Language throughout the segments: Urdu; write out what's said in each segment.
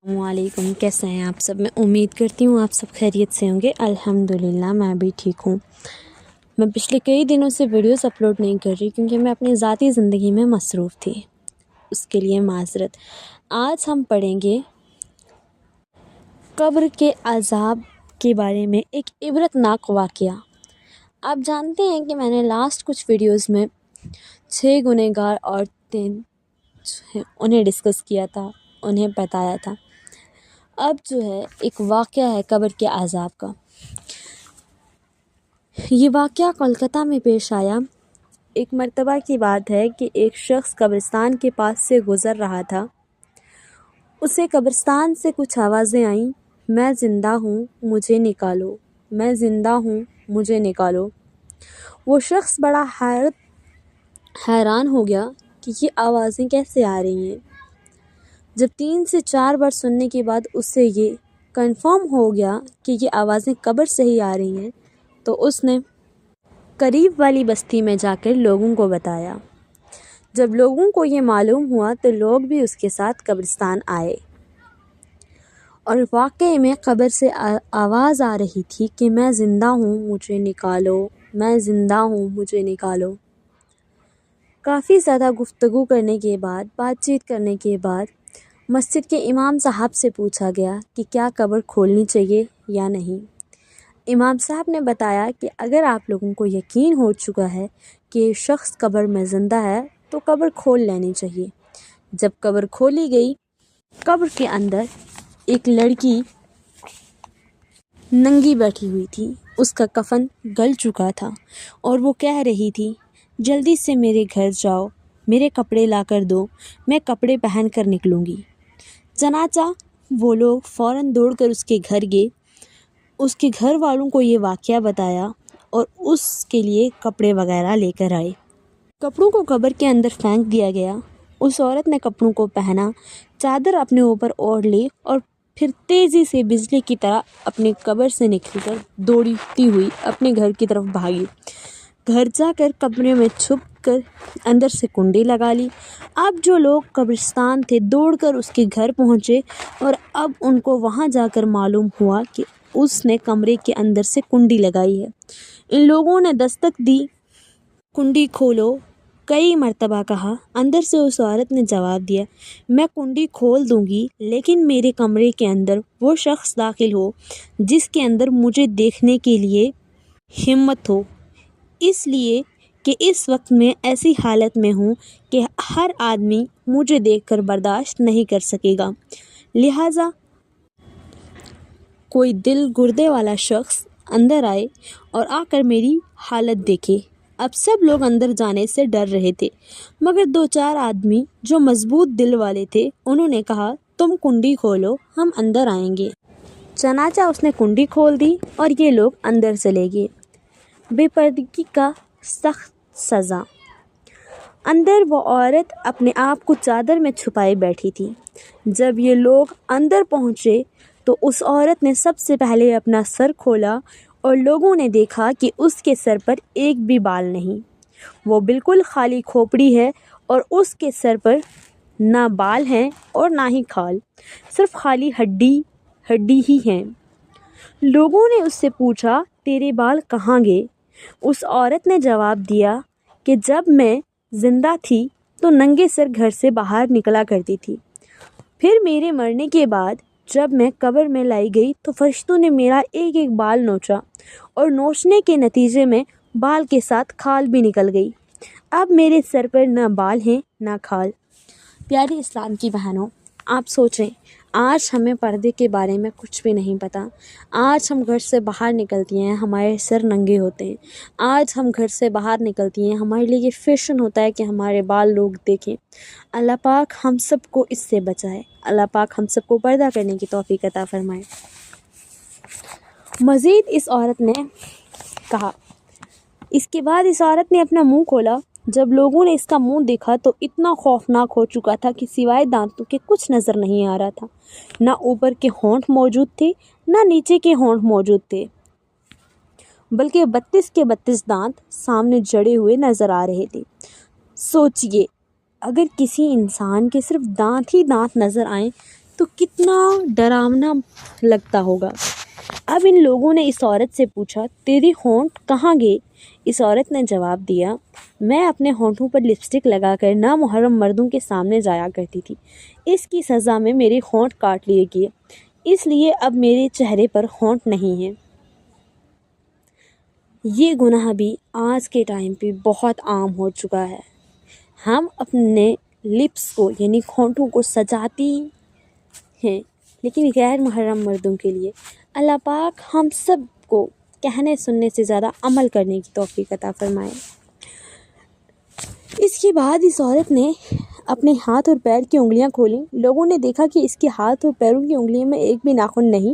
السلام علیکم، کیسے ہیں آپ سب؟ میں امید کرتی ہوں آپ سب خیریت سے ہوں گے۔ الحمدللہ میں بھی ٹھیک ہوں۔ میں پچھلے کئی دنوں سے ویڈیوز اپلوڈ نہیں کر رہی کیونکہ میں اپنی ذاتی زندگی میں مصروف تھی، اس کے لیے معذرت۔ آج ہم پڑھیں گے قبر کے عذاب کے بارے میں ایک عبرتناک واقعہ۔ آپ جانتے ہیں کہ میں نے لاسٹ کچھ ویڈیوز میں 6 گنہگار عورتیں انہیں ڈسکس کیا تھا، انہیں بتایا تھا۔ اب جو ہے ایک واقعہ ہے قبر کے عذاب کا۔ یہ واقعہ کولکتہ میں پیش آیا۔ ایک مرتبہ کی بات ہے کہ ایک شخص قبرستان کے پاس سے گزر رہا تھا۔ اسے قبرستان سے کچھ آوازیں آئیں، میں زندہ ہوں مجھے نکالو، میں زندہ ہوں مجھے نکالو۔ وہ شخص بڑا حیران ہو گیا کہ یہ آوازیں کیسے آ رہی ہیں۔ جب 3 سے 4 بار سننے کے بعد اسے یہ کنفرم ہو گیا کہ یہ آوازیں قبر سے ہی آ رہی ہیں تو اس نے قریب والی بستی میں جا کر لوگوں کو بتایا۔ جب لوگوں کو یہ معلوم ہوا تو لوگ بھی اس کے ساتھ قبرستان آئے اور واقعے میں قبر سے آواز آ رہی تھی کہ میں زندہ ہوں مجھے نکالو، میں زندہ ہوں مجھے نکالو۔ کافی زیادہ گفتگو کرنے کے بعد، بات چیت کرنے کے بعد مسجد کے امام صاحب سے پوچھا گیا کہ کیا قبر کھولنی چاہیے یا نہیں۔ امام صاحب نے بتایا کہ اگر آپ لوگوں کو یقین ہو چکا ہے کہ شخص قبر میں زندہ ہے تو قبر کھول لینی چاہیے۔ جب قبر کھولی گئی، قبر کے اندر ایک لڑکی ننگی بیٹھی ہوئی تھی، اس کا کفن گل چکا تھا اور وہ کہہ رہی تھی جلدی سے میرے گھر جاؤ، میرے کپڑے لا کر دو، میں کپڑے پہن کر نکلوں گی۔ چنانچہ وہ لوگ فوراً دوڑ کر اس کے گھر گئے، اس کے گھر والوں کو یہ واقعہ بتایا اور اس کے لیے کپڑے وغیرہ لے کر آئے۔ کپڑوں کو قبر کے اندر پھینک دیا گیا۔ اس عورت نے کپڑوں کو پہنا، چادر اپنے اوپر اوڑھ لی اور پھر تیزی سے بجلی کی طرح اپنی قبر سے نکل کر دوڑتی ہوئی اپنے گھر کی طرف بھاگی۔ گھر جا کر کمرے میں چھپ کر اندر سے کنڈی لگا لی۔ اب جو لوگ قبرستان تھے دوڑ کر اس کے گھر پہنچے اور اب ان کو وہاں جا کر معلوم ہوا کہ اس نے کمرے کے اندر سے کنڈی لگائی ہے۔ ان لوگوں نے دستک دی، کنڈی کھولو، کئی مرتبہ کہا۔ اندر سے اس عورت نے جواب دیا میں کنڈی کھول دوں گی لیکن میرے کمرے کے اندر وہ شخص داخل ہو جس کے اندر مجھے دیکھنے کے لیے ہمت ہو، اس لیے کہ اس وقت میں ایسی حالت میں ہوں کہ ہر آدمی مجھے دیکھ کر برداشت نہیں کر سکے گا، لہٰذا کوئی دل گردے والا شخص اندر آئے اور آ کر میری حالت دیکھے۔ اب سب لوگ اندر جانے سے ڈر رہے تھے مگر 2-4 آدمی جو مضبوط دل والے تھے انہوں نے کہا تم کنڈی کھولو، ہم اندر آئیں گے۔ چنانچہ اس نے کنڈی کھول دی اور یہ لوگ اندر چلے گئے۔ بے پردگی کا سخت سزا۔ اندر وہ عورت اپنے آپ کو چادر میں چھپائے بیٹھی تھی۔ جب یہ لوگ اندر پہنچے تو اس عورت نے سب سے پہلے اپنا سر کھولا اور لوگوں نے دیکھا کہ اس کے سر پر ایک بھی بال نہیں، وہ بالکل خالی کھوپڑی ہے اور اس کے سر پر نہ بال ہیں اور نہ ہی کھال، صرف خالی ہڈی ہی ہیں۔ لوگوں نے اس سے پوچھا تیرے بال کہاں گئے؟ اس عورت نے جواب دیا کہ جب میں زندہ تھی تو ننگے سر گھر سے باہر نکلا کرتی تھی، پھر میرے مرنے کے بعد جب میں قبر میں لائی گئی تو فرشتوں نے میرا ایک ایک بال نوچا اور نوچنے کے نتیجے میں بال کے ساتھ کھال بھی نکل گئی، اب میرے سر پر نہ بال ہیں نہ کھال۔ پیاری اسلام کی بہنوں، آپ سوچیں آج ہمیں پردے کے بارے میں کچھ بھی نہیں پتہ۔ آج ہم گھر سے باہر نکلتی ہیں ہمارے سر ننگے ہوتے ہیں، آج ہم گھر سے باہر نکلتی ہیں ہمارے لیے یہ فیشن ہوتا ہے کہ ہمارے بال لوگ دیکھیں۔ اللہ پاک ہم سب کو اس سے بچائے، اللہ پاک ہم سب کو پردہ کرنے کی توفیق عطا فرمائے۔ مزید اس عورت نے کہا، اس کے بعد اس عورت نے اپنا منہ کھولا، جب لوگوں نے اس کا منہ دیکھا تو اتنا خوفناک ہو چکا تھا کہ سوائے دانتوں کے کچھ نظر نہیں آ رہا تھا، نہ اوپر کے ہونٹ موجود تھے نہ نیچے کے ہونٹ موجود تھے، بلکہ 32 کے 32 دانت سامنے جڑے ہوئے نظر آ رہے تھے۔ سوچئے اگر کسی انسان کے صرف دانت ہی دانت نظر آئیں تو کتنا ڈراونا لگتا ہوگا۔ اب ان لوگوں نے اس عورت سے پوچھا تیری ہونٹ کہاں گئے؟ اس عورت نے جواب دیا میں اپنے ہونٹوں پر لپسٹک لگا کر نامحرم مردوں کے سامنے جایا کرتی تھی، اس کی سزا میں میرے ہونٹ کاٹ لیے گئے، اس لیے اب میرے چہرے پر ہونٹ نہیں ہیں۔ یہ گناہ بھی آج کے ٹائم پہ بہت عام ہو چکا ہے۔ ہم اپنے لپس کو یعنی ہونٹوں کو سجاتی ہیں لیکن غیر محرم مردوں کے لیے۔ اللہ پاک ہم سب کو کہنے سننے سے زیادہ عمل کرنے کی توفیق عطا فرمائے۔ اس کے بعد اس عورت نے اپنے ہاتھ اور پیر کی انگلیاں کھولیں، لوگوں نے دیکھا کہ اس کے ہاتھ اور پیروں کی انگلیوں میں ایک بھی ناخن نہیں،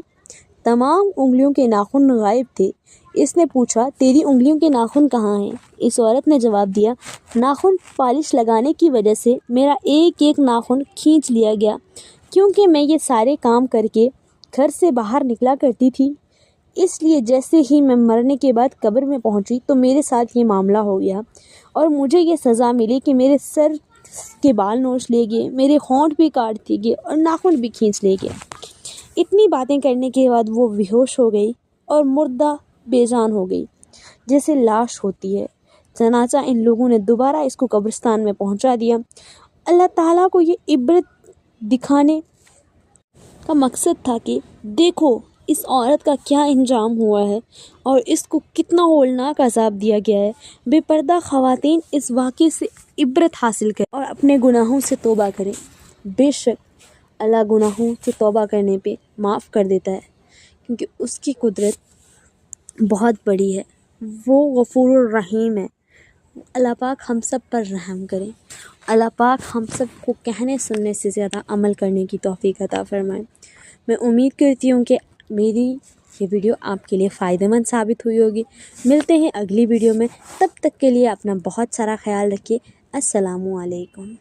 تمام انگلیوں کے ناخن غائب تھے۔ اس نے پوچھا تیری انگلیوں کے ناخن کہاں ہیں؟ اس عورت نے جواب دیا ناخن پالش لگانے کی وجہ سے میرا ایک ایک ناخن کھینچ لیا گیا، کیونکہ میں یہ سارے کام کر کے گھر سے باہر نکلا کرتی تھی، اس لیے جیسے ہی میں مرنے کے بعد قبر میں پہنچی تو میرے ساتھ یہ معاملہ ہو گیا اور مجھے یہ سزا ملی کہ میرے سر کے بال نوچ لیے گئے، میرے ہونٹ بھی کاٹ دیے گئے اور ناخن بھی کھینچ لیے گئے۔ اتنی باتیں کرنے کے بعد وہ بے ہوش ہو گئی اور مردہ بے جان ہو گئی جیسے لاش ہوتی ہے۔ چنانچہ ان لوگوں نے دوبارہ اس کو قبرستان میں پہنچا دیا۔ اللہ تعالیٰ کو یہ عبرت دکھانے کا مقصد تھا کہ دیکھو اس عورت کا کیا انجام ہوا ہے اور اس کو کتنا ہولناک عذاب دیا گیا ہے۔ بے پردہ خواتین اس واقعے سے عبرت حاصل کریں اور اپنے گناہوں سے توبہ کریں۔ بے شک اللہ گناہوں سے توبہ کرنے پہ معاف کر دیتا ہے، کیونکہ اس کی قدرت بہت بڑی ہے، وہ غفور الرحیم ہے۔ اللہ پاک ہم سب پر رحم کریں، اللہ پاک ہم سب کو کہنے سننے سے زیادہ عمل کرنے کی توفیق عطا فرمائے۔ میں امید کرتی ہوں کہ میری یہ ویڈیو آپ کے لیے فائدہ مند ثابت ہوئی ہوگی۔ ملتے ہیں اگلی ویڈیو میں، تب تک کے لیے اپنا بہت سارا خیال رکھیے۔ السلام علیکم۔